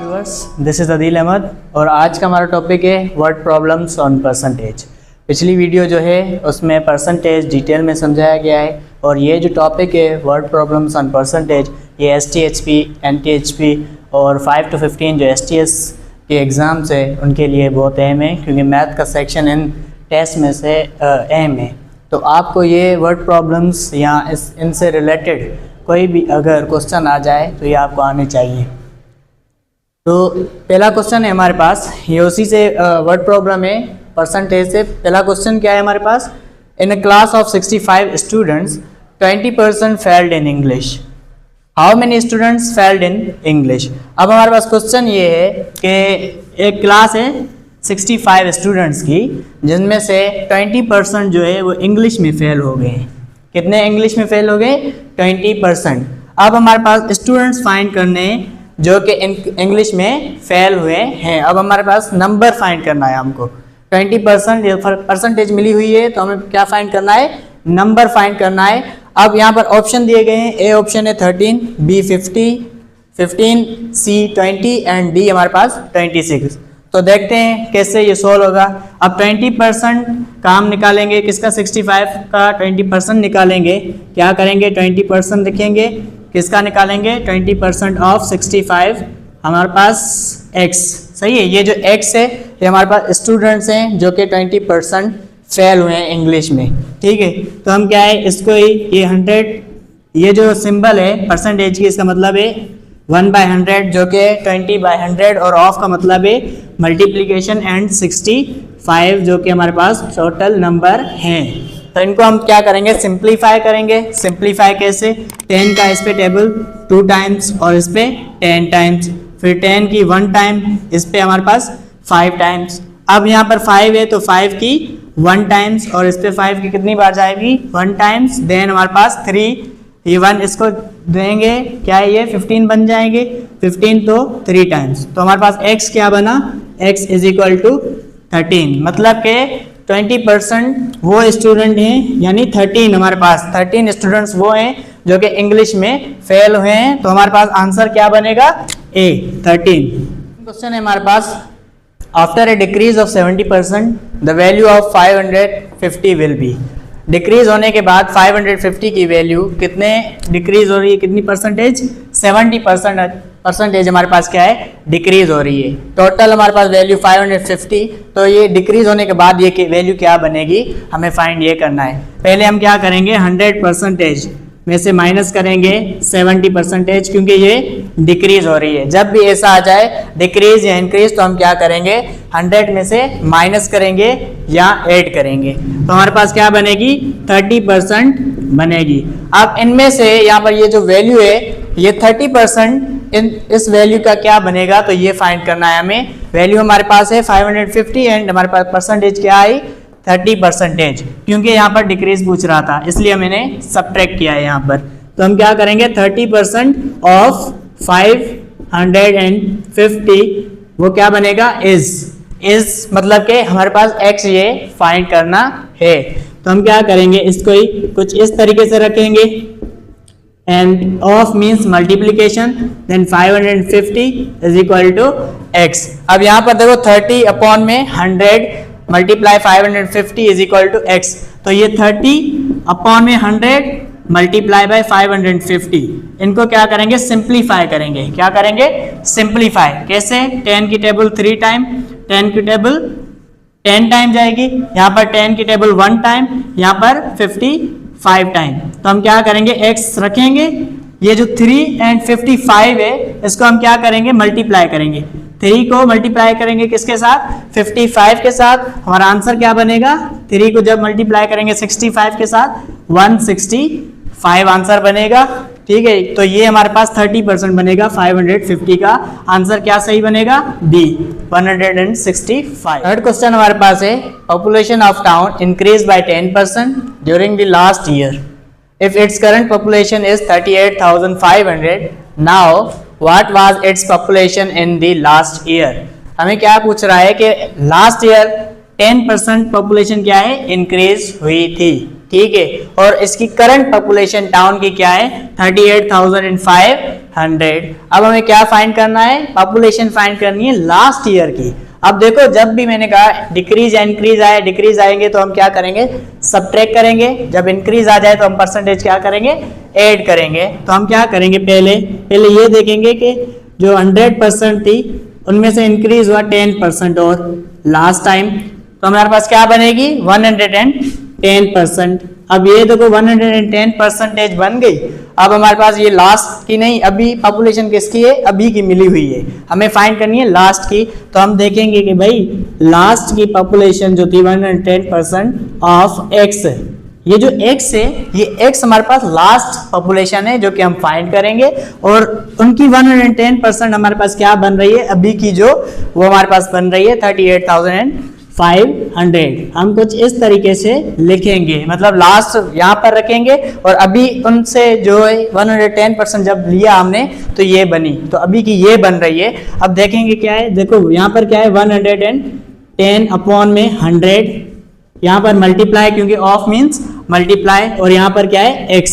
Viewers, this is Adeel Ahmed और आज का हमारा टॉपिक है वर्ड प्रॉब्लम्स ऑन परसेंटेज। पिछली वीडियो जो है उसमें परसेंटेज डिटेल में समझाया गया है और ये जो टॉपिक है वर्ड प्रॉब्लम्स ऑन परसेंटेज ये STHP, NTHP और 5 to 15 जो STS के एग्ज़ाम्स है उनके लिए बहुत अहम है, क्योंकि मैथ का सेक्शन इन टेस्ट में से अहम है। तो आपको ये वर्ड प्रॉब्लम्स या इनसे रिलेटेड कोई भी अगर क्वेश्चन आ जाए तो ये आपको आने चाहिए। तो पहला क्वेश्चन है हमारे पास, ये उसी से वर्ड प्रॉब्लम है परसेंटेज से। पहला क्वेश्चन क्या है हमारे पास, in a class of 65 students 20% failed in English, how many students failed in English. अब हमारे पास क्वेश्चन ये है कि एक क्लास है 65 स्टूडेंट्स की, जिनमें से 20% जो है वो इंग्लिश में फेल हो गए हैं। कितने इंग्लिश में फेल हो गए? 20%। अब हमारे पास स्टूडेंट्स फाइंड करने जो कि इंग्लिश में फेल हुए हैं। अब हमारे पास नंबर फाइंड करना है हमको। 20% परसेंटेज मिली हुई है तो हमें क्या फाइंड करना है? नंबर फाइंड करना है। अब यहाँ पर ऑप्शन दिए गए हैं, ए ऑप्शन है 13, बी 50, 15, सी 20 एंड डी हमारे पास 26। तो देखते हैं कैसे ये सोल्व होगा। अब 20% का हम निकालेंगे, किसका? 65 का 20% निकालेंगे। क्या करेंगे? 20% लिखेंगे, किसका निकालेंगे? 20% ऑफ 65 हमारे पास x, सही है। ये जो x है ये हमारे पास स्टूडेंट्स हैं जो कि 20% फेल हुए हैं इंग्लिश में, ठीक है। तो हम क्या है इसको ये 100, ये जो सिंबल है परसेंटेज की, इसका मतलब है 1/100 जो कि 20/100 और ऑफ का मतलब है मल्टीप्लिकेशन एंड 65 जो कि हमारे पास टोटल नंबर हैं। तो इनको हम क्या करेंगे? सिंप्लीफाई करेंगे। सिंप्लीफाई कैसे? 10 का इस पे टेबल 2 टाइम्स और इस पे 10 टाइम्स, फिर 10 की 1 टाइम, इस पे हमारे पास 5 टाइम्स। अब यहाँ पर 5 है तो 5 की 1 टाइम्स और इस पे 5 की कितनी बार जाएगी? 1 टाइम्स। देन हमारे पास 3, ये 1 इसको देंगे, क्या है ये 15 बन जाएंगे। 15 तो 3 टाइम्स। तो हमारे पास x क्या बना? x is equal to 13। मतलब के 20% वो स्टूडेंट हैं, यानी 13 हमारे पास 13 स्टूडेंट्स वो हैं जो कि इंग्लिश में फेल हुए हैं। तो हमारे पास आंसर क्या बनेगा? A 13। क्वेश्चन है हमारे पास, after a decrease of 70% the value of 550 will be. Decrease होने के बाद 550 की वैल्यू कितने डिक्रीज हो रही है? कितनी परसेंटेज? 70% हमारे पास क्या है? डिक्रीज हो रही है। टोटल हमारे पास वैल्यू 550, तो ये डिक्रीज होने के बाद ये वैल्यू क्या बनेगी हमें फाइंड ये करना है। पहले हम क्या करेंगे? 100% में से माइनस करेंगे 70%, क्योंकि ये डिक्रीज हो रही है। जब भी ऐसा आ जाए डिक्रीज या इंक्रीज तो हम क्या करेंगे? 100 में से माइनस करेंगे या ऐड करेंगे। तो हमारे पास क्या बनेगी? 30% बनेगी। अब इनमें से यहाँ पर ये जो वैल्यू है ये 30% इस वैल्यू का क्या बनेगा, तो ये फाइंड करना है हमें। वैल्यू हमारे पास है 550 एंड हमारे पास परसेंटेज क्या आई? 30%, क्योंकि यहाँ पर डिक्रीज पूछ रहा था इसलिए मैंने सब्ट्रैक्ट किया है यहाँ पर। तो हम क्या करेंगे? 30% ऑफ 550 वो क्या बनेगा? इज मतलब के हमारे पास x ये फाइंड करना है। तो हम क्या करेंगे? इसको ही कुछ इस तरीके से रखेंगे, and of means multiplication, then 550 is equal to x। अब यहाँ पर देखो 30 अपॉन में 100 multiply 550 is equal to x। तो ये 30 अपॉन में 100 मल्टीप्लाई बाय 550, इनको क्या करेंगे? सिंप्लीफाई करेंगे। क्या करेंगे? सिंप्लीफाई। कैसे? 10 की टेबल 3 टाइम, 10 की टेबल 10 टाइम जाएगी, यहाँ पर 10 की टेबल 1 टाइम, यहाँ पर 55 टाइम। तो हम क्या करेंगे? x रखेंगे, ये जो 3 एंड 55 है इसको हम क्या करेंगे? मल्टीप्लाई करेंगे। 3 को मल्टीप्लाई करेंगे किसके साथ? 55 के साथ। हमारा आंसर क्या बनेगा? 3 को जब मल्टीप्लाई करेंगे 65 के साथ 165 आंसर बनेगा, ठीक है। तो ये हमारे पास 30% बनेगा 550 का। आंसर क्या सही बनेगा? डी 165। थर्ड क्वेश्चन हमारे पास है, population of town increase by 10% during the last year if its current population is 38,500, now what was its population in the last year। हमें क्या पूछ रहा है कि लास्ट ईयर 10% पॉपुलेशन क्या है? इंक्रीज हुई थी, ठीक है। और इसकी करंट पॉपुलेशन टाउन की क्या है? 38,500 100। अब हमें क्या फाइंड करना है, पॉपुलेशन फाइंड करनी है लास्ट ईयर की। अब देखो जब भी मैंने कहा डिक्रीज या इंक्रीज आए, डिक्रीज आएंगे तो हम क्या करेंगे, सबट्रैक्ट करेंगे। जब इंक्रीज आ जाए तो हम परसेंटेज क्या करेंगे, ऐड करेंगे। तो हम क्या करेंगे, पहले ये देखेंगे कि जो 100% थी उनमें से इंक्रीज हुआ 10% और लास्ट टाइम, तो हमारे पास क्या बनेगी 110%। अब ये देखो 110% बन गई। अब हमारे पास ये लास्ट की नहीं, अभी पॉपुलेशन किसकी है, अभी की मिली हुई है, हमें फाइंड करनी है लास्ट की। तो हम देखेंगे कि भाई लास्ट की पॉपुलेशन जो थी 110% ऑफ एक्स, ये जो x है, ये x हमारे पास लास्ट पॉपुलेशन है जो कि हम फाइंड करेंगे, और उनकी 110% हमारे पास क्या बन रही है अभी की, जो वो हमारे पास बन रही है 38,500। हम कुछ इस तरीके से लिखेंगे, मतलब लास्ट यहाँ पर रखेंगे और अभी उनसे जो है 110% जब लिया हमने तो ये बनी, तो अभी की ये बन रही है। अब देखेंगे क्या है, देखो यहाँ पर क्या है 110 अपॉन में 100, यहाँ पर मल्टीप्लाई, क्योंकि ऑफ मीन्स मल्टीप्लाई, और यहाँ पर क्या है x,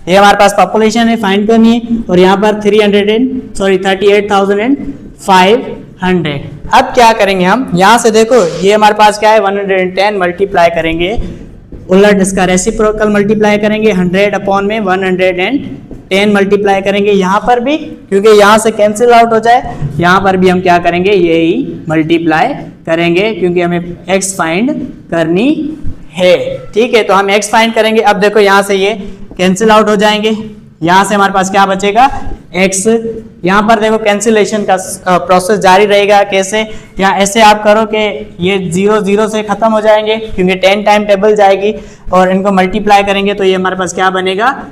ये हमारे पास पॉपुलेशन है फाइंड करनी है, और यहाँ पर 38,500। अब क्या करेंगे हम, यहाँ से देखो ये हमारे पास क्या है 110 मल्टीप्लाई करेंगे, उलट इसका रेसिप्रोकल मल्टीप्लाई करेंगे 100 अपॉन में 110 मल्टीप्लाई करेंगे यहाँ पर भी, क्योंकि यहाँ से कैंसिल आउट हो जाए, यहाँ पर भी हम क्या करेंगे यही मल्टीप्लाई करेंगे, क्योंकि हमें x फाइंड करनी है। ठीक है, तो हम x फाइंड करेंगे। अब देखो यहाँ से ये कैंसिल आउट हो जाएंगे, यहाँ से हमारे पास क्या बचेगा x। यहाँ पर देखो कैंसिलेशन का प्रोसेस जारी रहेगा, कैसे, या ऐसे आप करो कि ये 0 0 से खत्म हो जाएंगे, क्योंकि 10 टाइम टेबल जाएगी, और इनको मल्टीप्लाई करेंगे तो ये हमारे पास क्या बनेगा,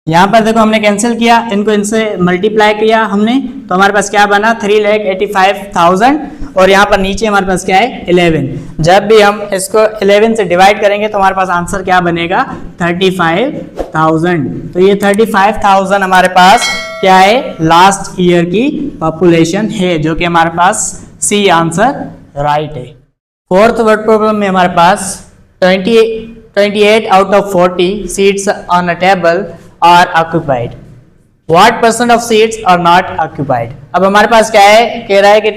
यहाँ पर देखो हमने कैंसिल किया, इनको इनसे मल्टीप्लाई किया हमने, तो हमारे पास क्या बना 3,85,000, और यहाँ पर नीचे हमारे पास क्या है 11। जब भी हम इसको 11 से डिवाइड करेंगे तो हमारे पास आंसर क्या बनेगा 35,000। तो ये 35,000 हमारे पास क्या है लास्ट ईयर की पॉपुलेशन है, जो कि हमारे पास सी आंसर राइट है। फोर्थ वर्ड प्रॉब्लम में हमारे पास 28 out of 40 seats on a table are occupied. What % of seats are not occupied? अब हमारे पास क्या है, कह रहा है कि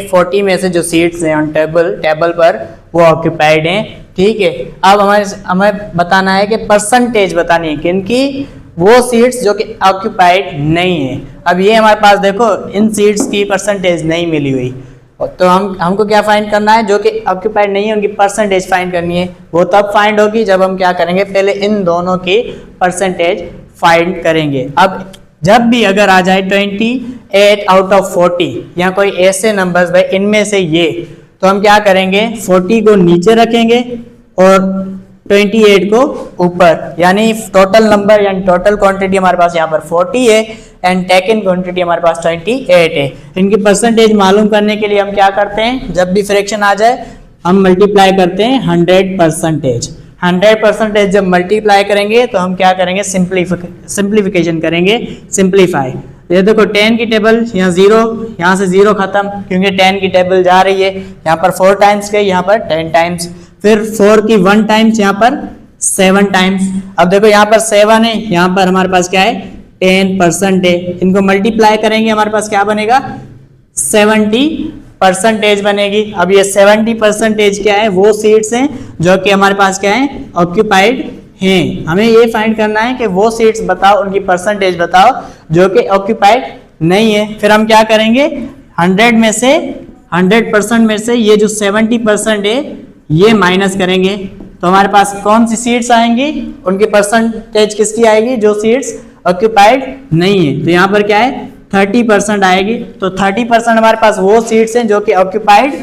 40 में से जो सीट्स हैं ऑन टेबल पर वो ऑक्यूपाइड हैं। ठीक है, अब हमें बताना है कि परसेंटेज बतानी है किनकी, वो सीट्स जो कि ऑक्यूपाइड नहीं है। अब ये हमारे पास देखो इन सीट्स की परसेंटेज नहीं मिली हुई, तो हमको क्या फाइंड करना है, जो कि ऑक्यूपाइड नहीं है उनकी परसेंटेज फाइंड करनी है। वो तब फाइंड होगी जब हम क्या करेंगे, पहले इन दोनों की परसेंटेज फाइंड करेंगे। अब जब भी अगर आ जाए 28 out of 40 या कोई ऐसे नंबर्स भाई इनमें से ये, तो हम क्या करेंगे 40 को नीचे रखेंगे और 28 को ऊपर, यानी टोटल नंबर यानी टोटल क्वांटिटी हमारे पास यहाँ पर 40 है एंड टेकन क्वांटिटी हमारे पास 28 है। इनकी परसेंटेज मालूम करने के लिए हम क्या करते हैं, जब भी फ्रैक्शन आ जाए हम मल्टीप्लाई करते हैं 100%। 100% जब मल्टीप्लाई करेंगे तो हम क्या करेंगे, सिंप्लीफिकेशन करेंगे, सिंप्लीफाई। ये देखो 10 की टेबल यहाँ 0, यहाँ से 0 खत्म, क्योंकि 10 की टेबल जा रही है, यहाँ पर 4 टाइम्स गई, यहाँ पर 10 टाइम्स, फिर 4 की 1 टाइम्स, यहाँ पर 7 टाइम्स। अब देखो यहाँ पर 7 है, यहाँ पर हमारे पास क्या है 10% है, इनको मल्टीप्लाई करेंगे हमारे पास क्या बनेगा 70% बनेगी। अब ये 70% क्या है, वो सीट्स हैं जो कि हमारे पास क्या है ऑक्यूपाइड हैं। हमें ये फाइंड करना है कि वो सीट्स बताओ, उनकी परसेंटेज बताओ जो कि ऑक्यूपाइड नहीं है। फिर हम क्या करेंगे 100% में से ये जो 70% है ये माइनस करेंगे, तो हमारे पास कौन सी सीट्स आएंगी, उनकी परसेंटेज किसकी आएगी, जो सीट्स ऑक्यूपाइड नहीं है। तो यहाँ पर क्या है 30% आएगी, तो 30% हमारे पास वो सीट्स हैं जो कि ऑक्यूपाइड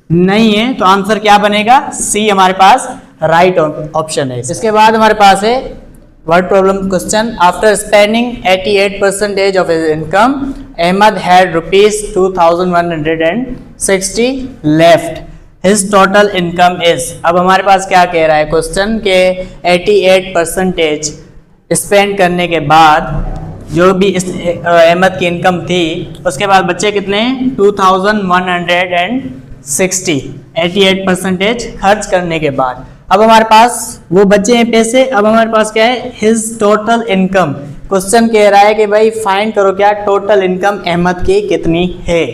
नहीं है, तो आंसर क्या बनेगा सी हमारे पास राइट ऑप्शन है। इसके बाद हमारे पास है word problem question, after spending 88% of his income Ahmed had ₹2160 left, his total income is. अब हमारे पास क्या कह रहा है क्वेश्चन के 88% स्पेंड करने के बाद जो भी अहमद की इनकम थी उसके बाद बच्चे कितने हैं 2160, 88% खर्च करने के बाद। अब हमारे पास वो बचे हैं पैसे, अब हमारे पास क्या है हिज टोटल इनकम, क्वेश्चन कह रहा है कि भाई फाइंड करो क्या टोटल इनकम अहमद की कितनी है।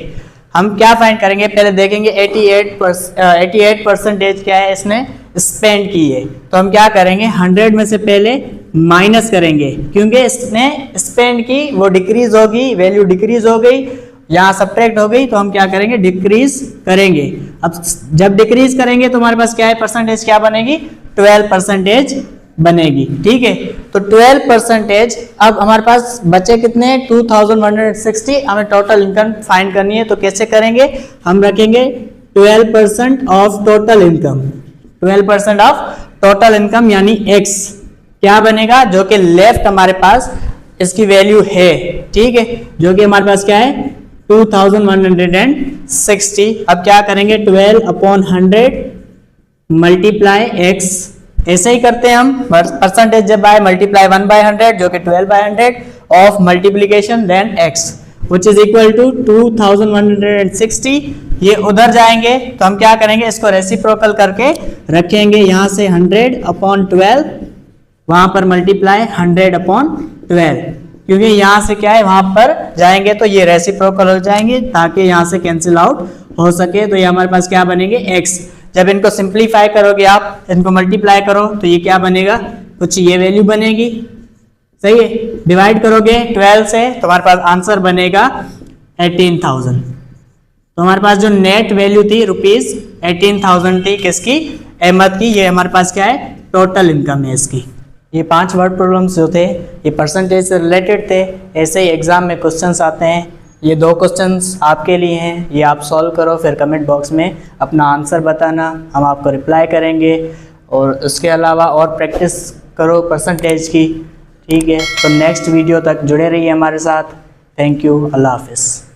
हम क्या फाइंड करेंगे, पहले देखेंगे 88% क्या है इसने स्पेंड की है। तो हम क्या करेंगे 100 में से पहले माइनस करेंगे, क्योंकि इसने स्पेंड की वो डिक्रीज होगी, वैल्यू डिक्रीज हो गई, यहाँ सब्ट्रैक्ट हो गई, तो हम क्या करेंगे डिक्रीज करेंगे। अब जब डिक्रीज करेंगे तो हमारे पास क्या है परसेंटेज क्या बनेगी 12% बनेगी। ठीक है, तो 12%। अब हमारे पास बचे कितने 2160, हमें टोटल इनकम फाइंड करनी है। तो कैसे करेंगे, हम रखेंगे 12% of total income, 12% of total income यानी x क्या बनेगा, जो कि लेफ्ट हमारे पास इसकी वैल्यू है। ठीक है, जो कि हमारे पास क्या है 2160। अब क्या करेंगे 12/100 मल्टीप्लाई x, ऐसे ही करते हैं हम। परसेंटेज जब आए मल्टीप्लाई 1/100 जो कि 12/100 of multiplication then x which is equal to 2160। ये उधर जाएंगे तो हम क्या करेंगे इसको रेसिप्रोकल करके रखेंगे, यहाँ से 100/12 वहां पर मल्टीप्लाई 100/12, क्योंकि यहाँ से क्या है वहां पर जाएंगे तो ये रेसिप्रोकल हो जाएंगे ताकि यहाँ से कैंसिल आउट हो सके। तो ये हमारे पास क्या बनेंगे x। जब इनको सिंप्लीफाई करोगे आप, इनको मल्टीप्लाई करो तो ये क्या बनेगा, कुछ ये वैल्यू बनेगी। सही है, डिवाइड करोगे 12 से तो हमारे पास आंसर बनेगा 18,000। तो हमारे पास जो नेट वैल्यू थी ₹18,000 थी किसकी, अहमद की। ये हमारे पास क्या है टोटल इनकम है इसकी। ये 5 वर्ड प्रॉब्लम्स जो थे ये परसेंटेज से रिलेटेड थे। ऐसे ही एग्जाम में क्वेश्चंस आते हैं। ये 2 क्वेश्चंस आपके लिए हैं, ये आप सॉल्व करो, फिर कमेंट बॉक्स में अपना आंसर बताना, हम आपको रिप्लाई करेंगे। और उसके अलावा और प्रैक्टिस करो परसेंटेज की। ठीक है, तो नेक्स्ट वीडियो तक जुड़े रहिए हमारे साथ। थैंक यू, अल्लाह हाफिज़।